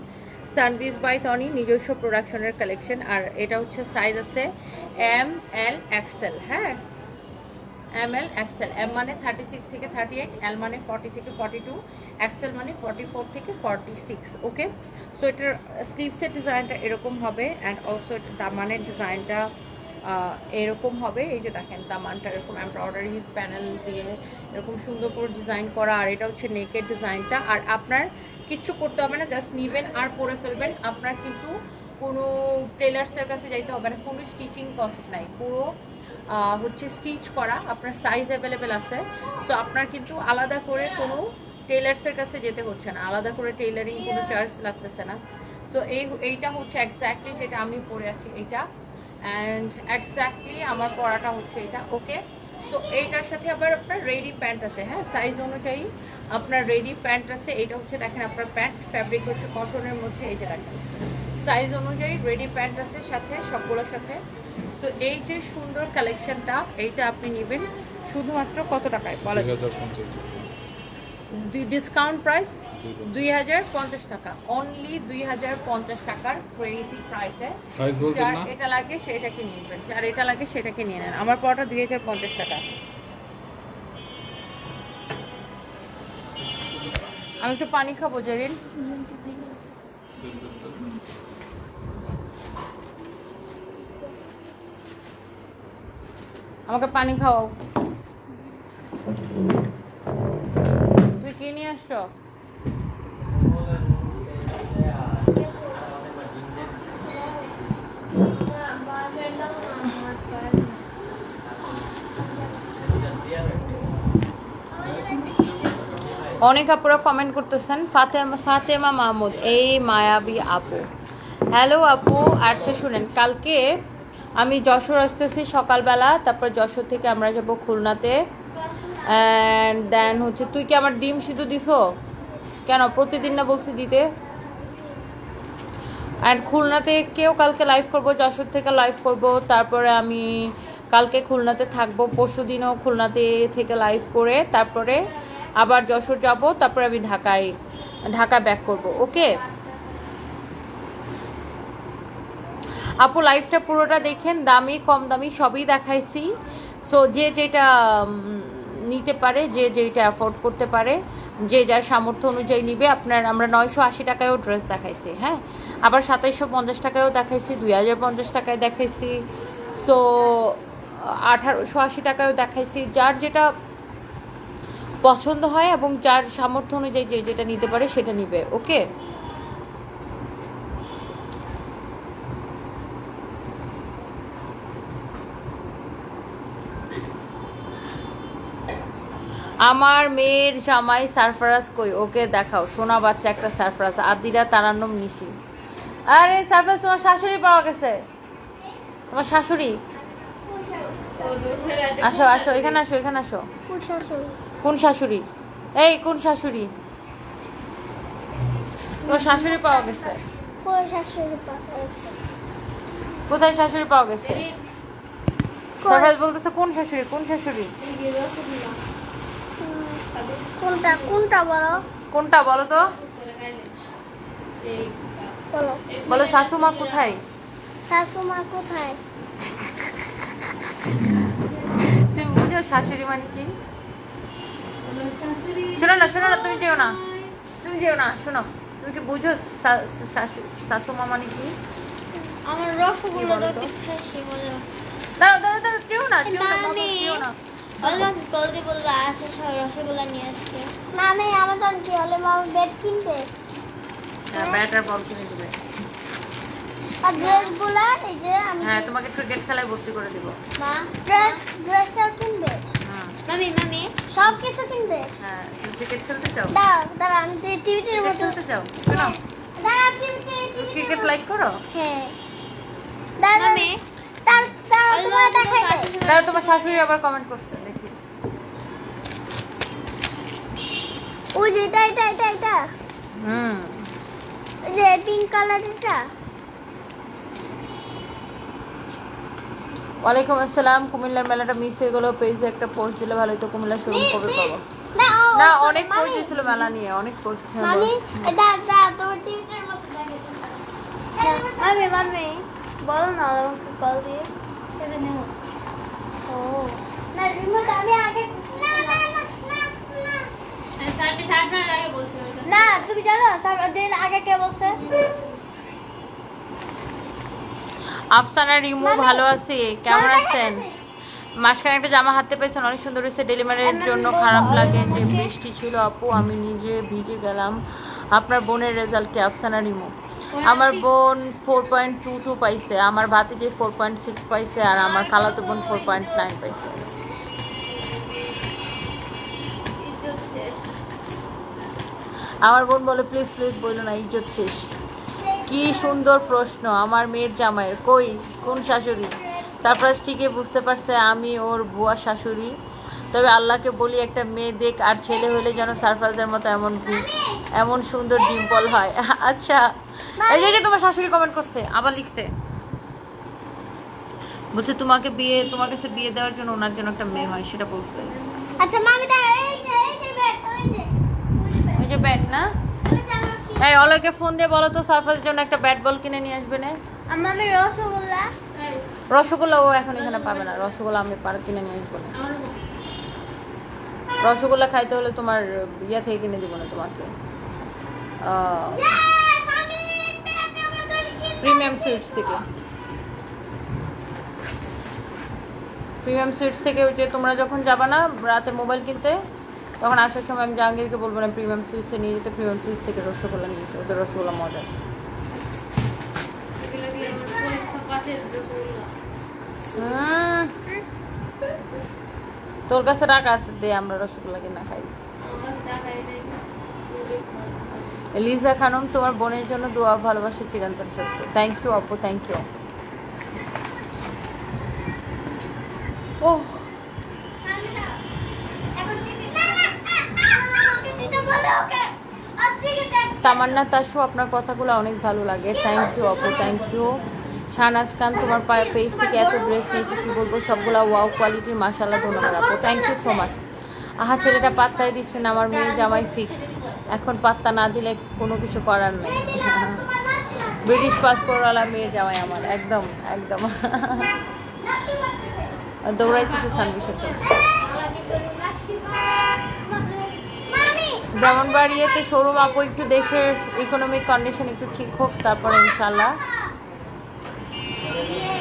সানবিজ বাই টনি নিজস্ব প্রোডাকশনের কালেকশন। আর এটা হচ্ছে সাইজ আছে ML XL। হ্যাঁ, ML XL, M মানে 36 থেকে 38, L মানে 40 থেকে 42, XL মানে 44 থেকে 46। ওকে, সো এটার স্লিভসের ডিজাইনটা এরকম হবে, অ্যান্ড অলসো দামানের ডিজাইনটা এরকম হবে। এই যে দেখেন দামানটা এরকম এমব্রয়ডারি প্যানেল দিয়ে এরকম সুন্দর করে ডিজাইন করা। আর এটা হচ্ছে নেকের ডিজাইনটা। আর আপনার কিচ্ছু করতে হবে না, জাস্ট নিবেন আর পরে ফেলবেন। আপনার কিন্তু কোনো টেলার্সের কাছে যাইতে হবে না, কোনো স্টিচিং কস্ট নাই, পুরো হচ্ছে স্টিচ করা। আপনার সাইজ অ্যাভেলেবেল আছে, সো আপনার কিন্তু আলাদা করে কোনো টেলার্সের কাছে যেতে হচ্ছে না, আলাদা করে টেলারিং কোনো চার্জ লাগতেছে না। সো এইটা হচ্ছে এক্স্যাক্টলি যেটা আমি পরে আছি এইটা, অ্যান্ড এক্স্যাক্টলি আমার পরাটা হচ্ছে এটা। ওকে, সো এইটার সাথে আবার আপনার রেডি প্যান্ট আছে। হ্যাঁ, সাইজ অনুযায়ী আপনার রেডি প্যান্ট আছে। এইটা হচ্ছে দেখেন আপনার প্যান্ট, ফ্যাব্রিক হচ্ছে কটনের মধ্যে। এই যে দেখেন সাইজ অনুযায়ী রেডি প্যান্ট আছে সাথে, সবগুলোর সাথে। তো এই যে সুন্দর কালেকশনটা, এইটা আপনি নেবেন শুধুমাত্র কত টাকায় বলেন? 2050 ডিসকাউন্ট প্রাইস 2050 টাকা, অনলি 2050 টাকার ক্রেজি প্রাইসে। সাইজ বলছেন যার না? এটা লাগে সেটাকে নিয়ে নেবেন, যার এটা লাগে সেটাকে নিয়ে নেন। আমার পরটা 2050 টাকা। আমি একটু পানি খাবো জেরিন। আমাকে পানি খাওয়াও। তুই কি নিয়ে আসছো? অনেক আপুরা কমেন্ট করতেছেন। ফাতেমা মাহমুদ, এই মায়াবী আপু, হ্যালো আপু। আচ্ছা শুনেন, কালকে আমি যশোর আসতেছি সকালবেলা, তারপর যশোর থেকে আমরা যাব খুলনাতে, অ্যান্ড দেন হচ্ছে তুই কি আমার ডিম সিদ্ধ দিছো? কেন প্রতিদিন না বলছি দিতে? অ্যান্ড খুলনাতে কেউ কালকে লাইভ করব, যশোর থেকে লাইভ করব, তারপরে আমি কালকে খুলনাতে থাকবো, পরশু দিনও খুলনাতে থেকে লাইভ করে তারপরে আবার যশোর যাব, তারপরে আমি ঢাকা ব্যাক করব। ওকে আপু, লাইভটা পুরোটা দেখেন, দামি কম দামি সবই দেখাইছি। সো যে যেটা নিতে পারে, যে যেটা অ্যাফোর্ড করতে পারে, যে যার সামর্থ্য অনুযায়ী নিবে। আমরা 980 টাকায়ও ড্রেস দেখাইছি, হ্যাঁ, আবার 2750 টাকায়ও দেখাইছি, 2050 টাকায় দেখাইছি, সো 1880 টাকায়ও দেখাইছি। যার যেটা পছন্দ হয় এবং যার সামর্থ্য অনুযায়ী যে যেটা নিতে পারে সেটা নিবে। ওকে, আমার মেয়ের জামাই সারফরাজ কই? ওকে দেখাও, সোনা বাচ্চা একটা সারফরাজ। আদিরা তারান্নম নিশি। আরে সারফরাজ, তোমার শাশুড়ি পাওয়া গেছে, তোমার শাশুড়ি। আসো আসো, এখানে আসো, এখানে আসো। কোন শাশুড়ি? এই কোন শাশুড়ি? তোমার শাশুড়ি পাওয়া গেছে। কোথায় শাশুড়ি পাওয়া গেছে? সারফরাজ বলতেছে কোন শাশুড়ি, কোন শাশুড়ি? কোনটা বলো? কোনটা বলো তো, বলো বলো শাশুমা কোথায়? শাশুমা কোথায়? শাশুড়ি মানে কি? হলো শাশুড়ি। শোনো না, তুমি যেও না, শোনো, তুমি কি বুঝো শাশুমা মানে কি? আমার কি রসগোল্লা বলো তো? খাইছি মজা। দাঁড়াও, কেউ না, মামি কেউ না। বললাম কলদি বললো আছে সব রসগোল্লা নিয়ে আসতে। মামি আমাজন কি হলে মামা বেড কিনবে হ্যাঁ, ব্যাটার বল কিনে দিবে। আর ড্রেসগুলা এই যে আমি হ্যাঁ, তোমাকে ক্রিকেট খেলায় ভর্তি করে দিব। মা ড্রেসও কিনবে। হুম, মামি সব কিছু কিনবে। হ্যাঁ, তুমি ক্রিকেট খেলতে চাও? দাঁড়া আমি টিভিটির ক্রিকেট মতো খেলতে চাও? শোনো, দাঁড়া ক্রিকেট লাইক করো? হ্যাঁ দাঁড়া তোমার দেখাই দে। দাঁড়াও, তোমার শাশুড়ি আবার কমেন্ট করছে, দেখি। ওই যে এটা হুম, ওই যে পিঙ্ক কালার এটা। ওয়ালাইকুম আসসালাম। কুমিল্লার মেলাটা মিস হয়ে গেল, পেজে একটা পোস্ট দিলে ভালো হতো। কুমিল্লার শোরুম কবে পাবো? না, অনেক পোস্ট দিয়েছিল মেলা নিয়ে, অনেক পোস্ট। মামি এটা তোমার টিভিটার মতো লাগে। মামি বলো না আমাকে কল দিয়ে এটা নেব। ও না রিমোট আমি আগে না তুমি জানো দিন আগে কে বলছে? আফসানা রিমু, ভালো আছি, কেমন আছেন? মাঝখানে একটা জামা হাতে পেয়েছেন, অনেক সুন্দর হয়েছে। ডেলিভারির জন্য খারাপ লাগে যে বৃষ্টি ছিল আপু, আমি নিজে ভিজে গেলাম। আপনার বোনের রেজাল্ট কি? আফসানা রিমু, আমার বোন 4.22 পাইছে, আমার ভাতিজি 4.6 পাইছে, আর আমার খালাতো বোন 4.9 পাইছে। আমার বোন বলে প্লিজ বললো না, ইজ্জত শেষ। কি সুন্দর প্রশ্ন আমার মেয়ের জামাইয়ের। কই, কোন শাশুড়ি? সারপ্রাইজ ঠিকই বুঝতে পারছে আমি ওর বুয়া শাশুড়ি। তবে আল্লাহকে বলি একটা মেয়ে দেখ, আর ছেলে হলে যেন সারপ্রাইজের মতো এমন সুন্দর ডিম্পল হয়। আচ্ছা, এই যে তোমার শাশুড়ি কমেন্ট করছে, আবার লিখছে, বলছে তোমার কাছে বিয়ে দেওয়ার জন্য ওনার জন্য একটা মেয়ে হয়, সেটা বলছে। আচ্ছা মামি দাঁড়া এই যে ব্যাট ওই যে ব্যাট না? এই অলয়কে ফোন দিয়ে বলো তো সারপ্রাইজের জন্য একটা ব্যাট বল কিনে নিয়ে আসবে না। মামি রসগোল্লা ও এখন এখানে পাবে না, রসগোল্লা আমি কিনে নিয়ে আসবো না। রসগোল্লা খাইতে হলে তোমার ইয়া থেকে কিনে দিব না তোমাকে, প্রিমিয়াম সুইটস থেকে। ওই যে তোমরা যখন যাবা না রাতে মোবাইল কিনতে, তখন আসার সময় আমি জাহাঙ্গীরকে বলবো না প্রিমিয়াম সুইটসে নিয়ে যেতে, প্রিমিয়াম সুইটস থেকে রসগোল্লা নিয়ে এসে, ওদের রসগোল্লা মজা আছে। তোর কাছে টাকা আছে, দে আমরা রসগোল্লা কিনা খাই। লিজা খানম, তোমার বোনের জন্য দোয়া, ভালোবাসা চিরন্তন সত্য। থ্যাংক ইউ আপু, থ্যাংক ইউ। ও তামান্না তাসু, আপনার কথাগুলো অনেক ভালো লাগে। থ্যাংক ইউ আপু, থ্যাংক ইউ। শাহনাজ খান, তোমার পেজ থেকে এত ড্রেস নিয়েছি কি বলবো, সবগুলো ওয়াও কোয়ালিটির, মাশাআল্লাহ, ধন্যবাদ আপু, থ্যাংক ইউ সো মাচ। আহা, ছেলেটা পাত্তাই দিচ্ছে না, আমার মেয়ের জামাই ফিক্সড, এখন পাত্তা না দিলে কোনো কিছু করার নেই। ব্রিটিশ পাসপোর্টওয়ালা মেয়ের জামাই আমার, একদম দৌড়াইতেছে সানবিশের জন্য। ব্রাহ্মণবাড়িয়াতে শোরুম আপু, একটু দেশের ইকোনমিক কন্ডিশন একটু ঠিক হোক, তারপরে ইনশাল্লাহ।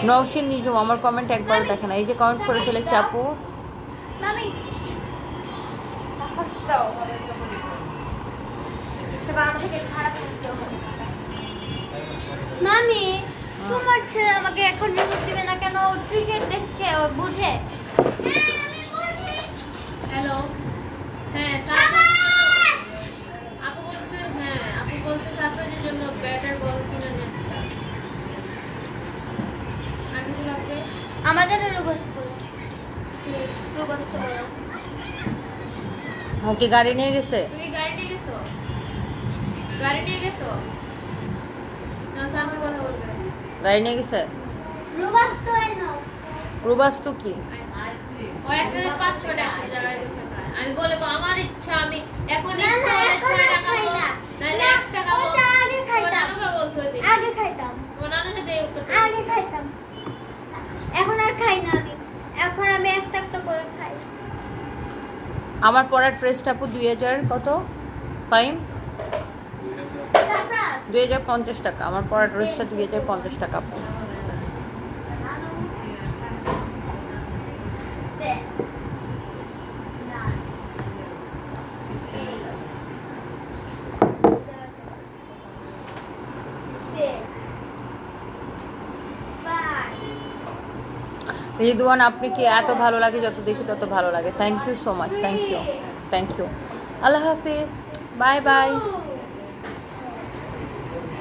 নওশিন নিজম, আমার কমেন্ট একবারও দেখে না, এই যে কমেন্ট করে ফেলেছে আপু। মামি তোমার ছেলে আমাকে এখন রিমোট দিবে না কেন? ক্রিকেট দেখে ও বুঝে। হ্যালো, হ্যাঁ আপু বলছে শাশুড়ির জন্য ব্যাটার বল কিনে নিয়ে আসতে। আর কিছু লাগবে? আমাদের রুবস্ত ওকে গাড়ি নিয়ে গেছে? তুমি গাড়ি নিয়ে গেছো? না সামনে কথা বলবে। গাড়ি নিয়ে গেছে? রুবাস্তু কি? ও একসাথে 5-6টা জায়গায় বসে খায়। আমি বলে তো আমার ইচ্ছা, আমি এখন ইচ্ছা হলে 6 টাকা খাবো, নাহলে 1 টাকা খাবো। নানুকে বলছো যে আগে খাইতাম, ও নানুকে দেই উত্তর। আগে খাইতাম, এখন আর খাই না। এখন আমি একটা করে খাই। আমার পরার ড্রেসটা আপু 2000 কত ফাইন 2050 টাকা। আমার পরার ড্রেসটা 2050 টাকা আপু। রিদওয়ান আপনি কি এত ভালো লাগে, যত দেখি তত ভালো লাগে। Thank you so much, thank you, thank you. আল্লাহ হাফিজ, বাই বাই।